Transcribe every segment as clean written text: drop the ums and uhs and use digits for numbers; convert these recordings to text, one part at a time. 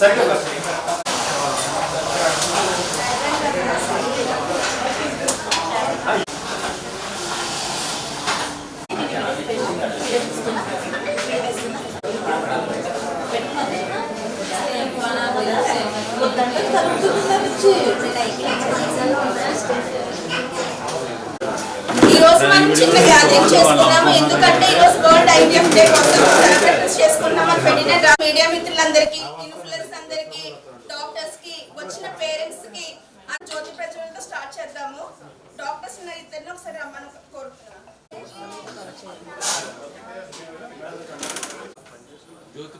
ఈరోజు మనం చిన్న గ్యాదరింగ్ చేసుకున్నాము, ఎందుకంటే ఈరోజు వరల్డ్ ఐవీఎఫ్ డే కోసం సెలబ్రేట్ చేసుకున్నాము. మీడియా మిత్రులందరికీ, ఇన్ఫ్లుయెన్స్ అందరికీ, డాక్టర్స్ కి, వచ్చిన పేరెంట్స్ కి జ్యోతి ప్రజ్వలనతో స్టార్ట్ చేద్దాము. డాక్టర్స్ ఇద్దరిని ఒకసారి రమ్మని కోరుతున్నాను. జ్యోతి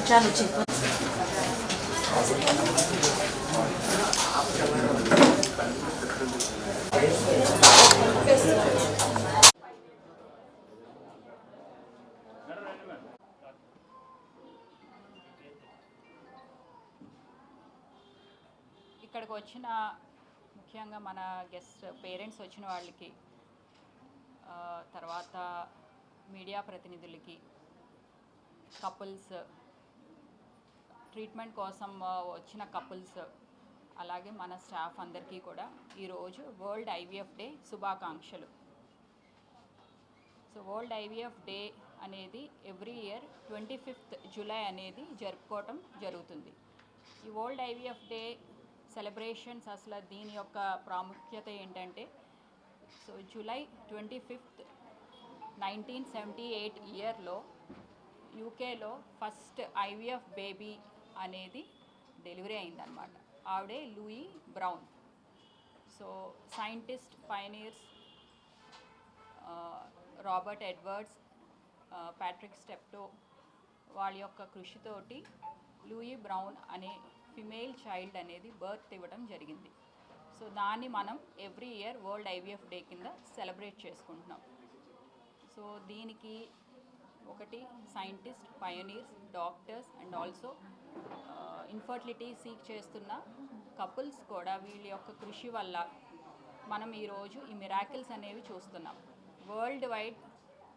చాలు చెప్పు. ఇక్కడికి వచ్చిన ముఖ్యంగా మన గెస్ట్ పేరెంట్స్ వచ్చిన వాళ్ళకి, తర్వాత మీడియా ప్రతినిధులకి, కపుల్స్, ట్రీట్మెంట్ కోసం వచ్చిన కపుల్స్, అలాగే మన స్టాఫ్ అందరికీ కూడా ఈరోజు వరల్డ్ ఐవీఎఫ్ డే శుభాకాంక్షలు. సో వరల్డ్ ఐవీఎఫ్ డే అనేది ఎవ్రీ ఇయర్ 25th జూలై అనేది జరుపుకోవటం జరుగుతుంది. ఈ వరల్డ్ ఐవీఎఫ్ డే సెలబ్రేషన్స్, అసలు దీని యొక్క ప్రాముఖ్యత ఏంటంటే, సో జూలై 25th 1978 ఇయర్లో యూకేలో ఫస్ట్ ఐవీఎఫ్ బేబీ అనేది డెలివరీ అయిందనమాట. ఆవిడే Louis brown. So scientist pioneers Robert Edwards, Patrick Steptoe వాళ్ళ యొక్క కృషితోటి లూయి బ్రౌన్ అనే ఫిమేల్ చైల్డ్ అనేది బర్త్ ఇవ్వడం జరిగింది. సో దాన్ని మనం every year world IVF day కింద సెలబ్రేట్ చేసుకుంటున్నాం. సో దీనికి ఒకటి scientist, pioneers, doctors and also infertility seek చేస్తున్న కపుల్స్ కూడా వీళ్ళ యొక్క కృషి వల్ల మనం ఈరోజు ఈ మిరాకిల్స్ అనేవి చూస్తున్నాం. World wide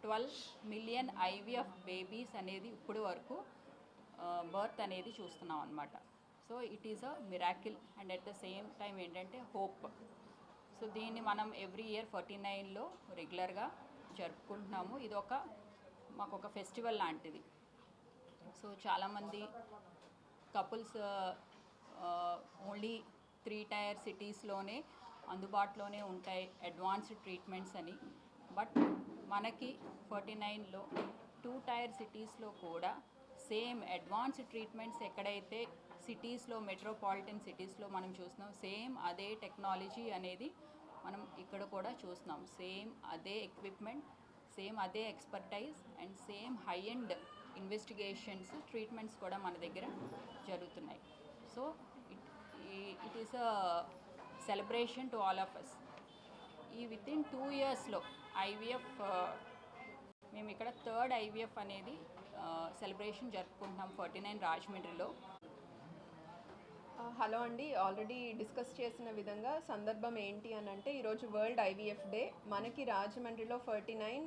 12 million IVF babies అనేది ఇప్పుడు వరకు బర్త్ అనేది చూస్తున్నాం అన్నమాట. So it is a miracle and at the same time ఏంటంటే హోప్. సో దీన్ని మనం ఎవ్రీ ఇయర్ 49లో రెగ్యులర్గా జరుపుకుంటున్నాము. ఇది మాకు ఒక ఫెస్టివల్ లాంటిది. సో చాలామంది కపుల్స్ ఓన్లీ 3 టైర్ సిటీస్లోనే అందుబాటులోనే ఉంటాయి అడ్వాన్స్డ్ ట్రీట్మెంట్స్ అని. బట్ మనకి 49లో 2 టైర్ సిటీస్లో కూడా సేమ్ అడ్వాన్స్డ్ ట్రీట్మెంట్స్ ఎక్కడైతే సిటీస్లో, మెట్రోపాలిటన్ సిటీస్లో మనం చూస్తున్నాం, సేమ్ అదే టెక్నాలజీ అనేది మనం ఇక్కడ కూడా చూస్తున్నాం. సేమ్ అదే ఎక్విప్మెంట్, సేమ్ అదే expertise and same high and investigations, treatments కూడా మన దగ్గర జరుగుతున్నాయి. So it is a celebration to all of us. ఈ వితిన్ 2 ఇయర్స్లో ఐవీఎఫ్, మేము ఇక్కడ 3rd ఐవీఎఫ్ అనేది సెలబ్రేషన్ జరుపుకుంటున్నాం 49 రాజమండ్రిలో. హలో అండి, ఆల్రెడీ డిస్కస్ చేసిన విధంగా సందర్భం ఏంటి అని అంటే, ఈరోజు వరల్డ్ ఐవీఎఫ్ డే. మనకి రాజమండ్రిలో 49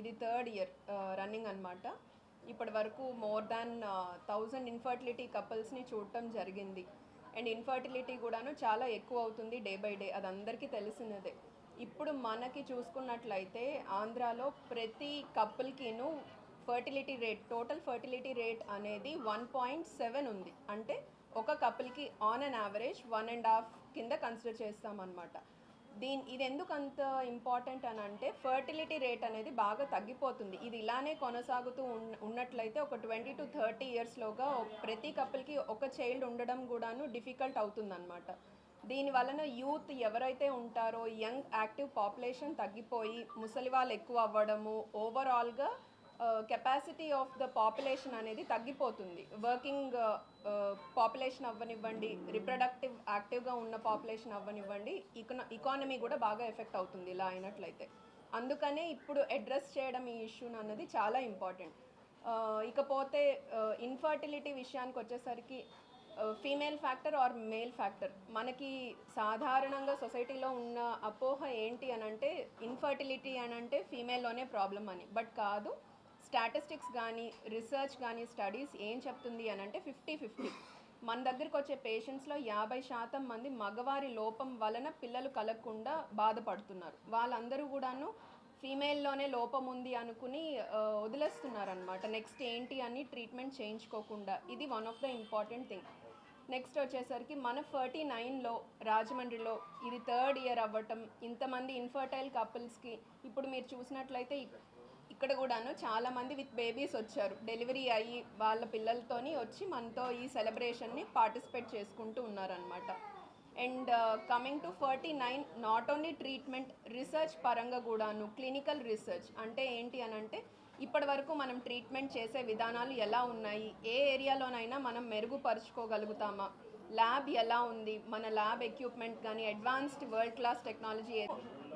ఇది 3rd ఇయర్ రన్నింగ్ అనమాట. ఇప్పటి వరకు మోర్ దాన్ 1000 ఇన్ఫర్టిలిటీ కపుల్స్ని చూడటం జరిగింది. అండ్ ఇన్ఫర్టిలిటీ కూడాను చాలా ఎక్కువ అవుతుంది డే బై డే, అది అందరికీ తెలిసినదే. ఇప్పుడు మనకి చూసుకున్నట్లయితే ఆంధ్రాలో ప్రతి కపుల్కిను fertility rate, total fertility rate అనేది 1.7 ఉంది. అంటే ఒక కపుల్కి ఆన్ అన్ యావరేజ్ 1.5 కింద కన్సిడర్ చేస్తామన్నమాట. ఇది ఎందుకు అంత ఇంపార్టెంట్ అని అంటే ఫర్టిలిటీ రేట్ అనేది బాగా తగ్గిపోతుంది. ఇది ఇలానే కొనసాగుతూ ఉన్నట్లయితే ఒక 20 to 30 ఇయర్స్లోగా ప్రతి కపుల్కి ఒక చైల్డ్ ఉండడం కూడాను డిఫికల్ట్ అవుతుందన్నమాట. దీని వలన యూత్ ఎవరైతే ఉంటారో యంగ్ యాక్టివ్ పాపులేషన్ తగ్గిపోయి ముసలి వాళ్ళు ఎక్కువ అవ్వడము, ఓవరాల్గా కెపాసిటీ ఆఫ్ ద పాపులేషన్ అనేది తగ్గిపోతుంది. వర్కింగ్ పాపులేషన్ అవ్వనివ్వండి, రిప్రొడక్టివ్ యాక్టివ్గా ఉన్న పాపులేషన్ అవ్వనివ్వండి, ఇకానమీ కూడా బాగా ఎఫెక్ట్ అవుతుంది ఇలా అయినట్లయితే. అందుకనే ఇప్పుడు అడ్రస్ చేయడం ఈ ఇష్యూని అన్నది చాలా ఇంపార్టెంట్. ఇకపోతే ఇన్ఫర్టిలిటీ విషయానికి వచ్చేసరికి female factor or male factor, మనకి సాధారణంగా సొసైటీలో ఉన్న అపోహ ఏంటి అని అంటే ఇన్ఫర్టిలిటీ అని అంటే ఫీమేల్లోనే ప్రాబ్లం అని. బట్ కాదు, స్టాటిస్టిక్స్ కానీ రీసెర్చ్ కానీ స్టడీస్ ఏం చెప్తుంది అని అంటే 50-50. మన దగ్గరికి వచ్చే పేషెంట్స్లో 50% మంది మగవారి లోపం వలన పిల్లలు కలగకుండా బాధపడుతున్నారు. వాళ్ళందరూ కూడాను ఫీమేల్లోనే లోపం ఉంది అనుకుని వదిలేస్తున్నారనమాట. నెక్స్ట్ ఏంటి అని ట్రీట్మెంట్ చేయించుకోకుండా. ఇది one of the important thing. Next వచ్చేసరికి మన 49లో రాజమండ్రిలో ఇది 3rd ఇయర్ అవ్వటం, ఇంతమంది ఇన్ఫర్టైల్ కపుల్స్కి ఇప్పుడు మీరు చూసినట్లయితే ఇక్కడ కూడాను చాలామంది విత్ బేబీస్ వచ్చారు. డెలివరీ అయ్యి వాళ్ళ పిల్లలతోని వచ్చి మనతో ఈ సెలబ్రేషన్ని పార్టిసిపేట్ చేసుకుంటూ ఉన్నారనమాట. And coming to 49, not only treatment, research పరంగా కూడాను క్లినికల్ రీసెర్చ్ అంటే ఏంటి అని అంటే ఇప్పటి వరకు మనం ట్రీట్మెంట్ చేసే విధానాలు ఎలా ఉన్నాయి, ఏ ఏరియాలోనైనా మనం మెరుగుపరుచుకోగలుగుతామా, ల్యాబ్ ఎలా ఉంది, మన ల్యాబ్ ఎక్విప్మెంట్ కానీ అడ్వాన్స్డ్ వరల్డ్ క్లాస్ టెక్నాలజీ.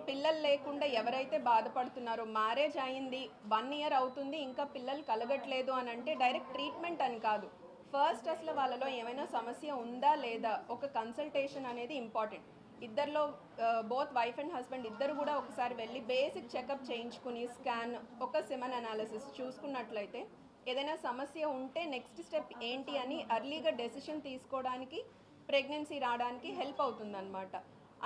పిల్లలు లేకుండా ఎవరైతే బాధపడుతున్నారో, మ్యారేజ్ అయింది 1 ఇయర్ అవుతుంది ఇంకా పిల్లలు కలగట్లేదు అని అంటే డైరెక్ట్ ట్రీట్మెంట్ అని కాదు, ఫస్ట్ అసలు వాళ్ళలో ఏమైనా సమస్య ఉందా లేదా ఒక కన్సల్టేషన్ అనేది ఇంపార్టెంట్. ఇద్దరిలో బోత్ వైఫ్ అండ్ హస్బెండ్ ఇద్దరు కూడా ఒకసారి వెళ్ళి బేసిక్ చెకప్ చేయించుకుని స్కాన్, ఒక సెమన్ అనాలిసిస్ చూసుకున్నట్లయితే ఏదైనా సమస్య ఉంటే నెక్స్ట్ స్టెప్ ఏంటి అని అర్లీగా డెసిషన్ తీసుకోవడానికి, ప్రెగ్నెన్సీ రావడానికి హెల్ప్ అవుతుందన్నమాట.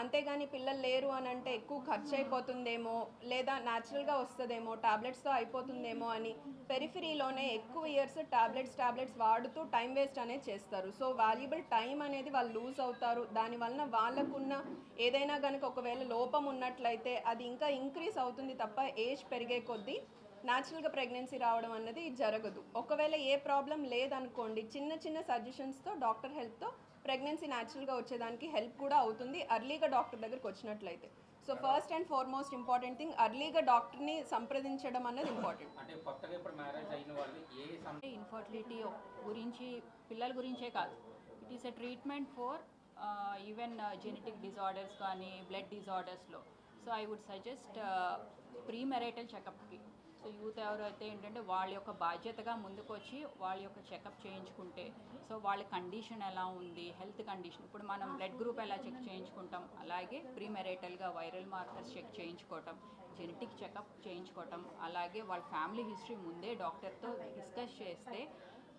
అంతేగాని పిల్లలు లేరు అని అంటే ఎక్కువ ఖర్చు అయిపోతుందేమో, లేదా న్యాచురల్గా వస్తుందేమో, టాబ్లెట్స్తో అయిపోతుందేమో అని పెరిఫరీలోనే ఎక్కువ ఇయర్స్ టాబ్లెట్స్ వాడుతూ టైం వేస్ట్ అనేది చేస్తారు. సో వాల్యుబుల్ టైం అనేది వాళ్ళు లూజ్ అవుతారు. దానివలన వాళ్ళకున్న ఏదైనా కనుక ఒకవేళ లోపం ఉన్నట్లయితే అది ఇంకా ఇంక్రీజ్ అవుతుంది తప్ప ఏజ్ పెరిగే కొద్దీ న్యాచురల్గా ప్రెగ్నెన్సీ రావడం అన్నది జరగదు. ఒకవేళ ఏ ప్రాబ్లం లేదనుకోండి, చిన్న సజెషన్స్తో డాక్టర్ హెల్ప్తో ప్రెగ్నెన్సీ న్యాచురల్గా వచ్చేదానికి హెల్ప్ కూడా అవుతుంది అర్లీగా డాక్టర్ దగ్గరికి వచ్చినట్లయితే. So first and foremost important thing అర్లీగా డాక్టర్ని సంప్రదించడం అన్నది ఇంపార్టెంట్. అంటే కొత్తగా ఇప్పుడు మ్యారేజ్ అయిన వాళ్ళు ఇన్ఫర్టిలిటీ గురించి, పిల్లల గురించే కాదు, it is a treatment for even genetic disorders కానీ బ్లడ్ డిజార్డర్స్లో. So I would suggest premarital చెకప్కి. సో యూత్ ఎవరైతే ఏంటంటే వాళ్ళ యొక్క బాధ్యతగా ముందుకు వచ్చి వాళ్ళ యొక్క చెకప్ చేయించుకుంటే, సో వాళ్ళ కండిషన్ ఎలా ఉంది, హెల్త్ కండిషన్, ఇప్పుడు మనం బ్లడ్ గ్రూప్ ఎలా చెక్ చేయించుకుంటాం అలాగే ప్రీ మెరైటల్గా వైరల్ మార్కర్స్ చెక్ చేయించుకోవటం, జెనెటిక్ చెకప్ చేయించుకోవటం, అలాగే వాళ్ళ ఫ్యామిలీ హిస్టరీ ముందే డాక్టర్తో డిస్కస్ చేస్తే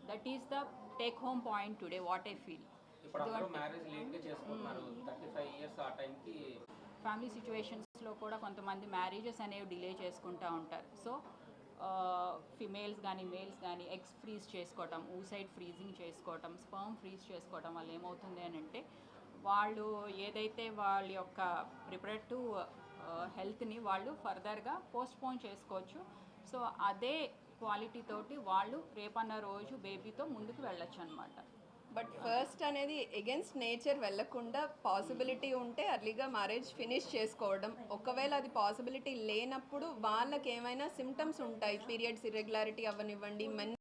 that is the take home point today what I feel. ఇప్పుడు అందరూ మ్యారేజ్ లేట్గా చేసుకుంటున్నారు, 35 ఇయర్స్ ఆ టైంకి. ఫ్యామిలీ సిచ్యువేషన్స్లో కూడా కొంతమంది మ్యారేజెస్ అనేవి డిలే చేసుకుంటూ ఉంటారు. సో ఫిమేల్స్ కానీ మేల్స్ కానీ ఎగ్స్ ఫ్రీజ్ చేసుకోవటం, ఊసైడ్ ఫ్రీజింగ్ చేసుకోవటం, స్పర్మ్ ఫ్రీజ్ చేసుకోవటం వల్ల ఏమవుతుంది అని అంటే వాళ్ళు ఏదైతే వాళ్ళ యొక్క రిప్రొడక్టివ్ హెల్త్ని వాళ్ళు ఫర్దర్గా పోస్ట్పోన్ చేసుకోవచ్చు. సో అదే క్వాలిటీ తోటి వాళ్ళు రేపన్న రోజు బేబీతో ముందుకు వెళ్ళొచ్చు అనమాట. బట్ ఫస్ట్ అనేది ఎగెన్స్ట్ నేచర్ వెళ్ళకుండా పాసిబిలిటీ ఉంటే అర్లీగా మ్యారేజ్ ఫినిష్ చేసుకోవడం. ఒకవేళ అది పాసిబిలిటీ లేనప్పుడు వాళ్ళకి ఏమైనా సిమ్టమ్స్ ఉంటాయి, పీరియడ్స్ ఇర్రెగ్యులారిటీ అవ్వనివ్వండి,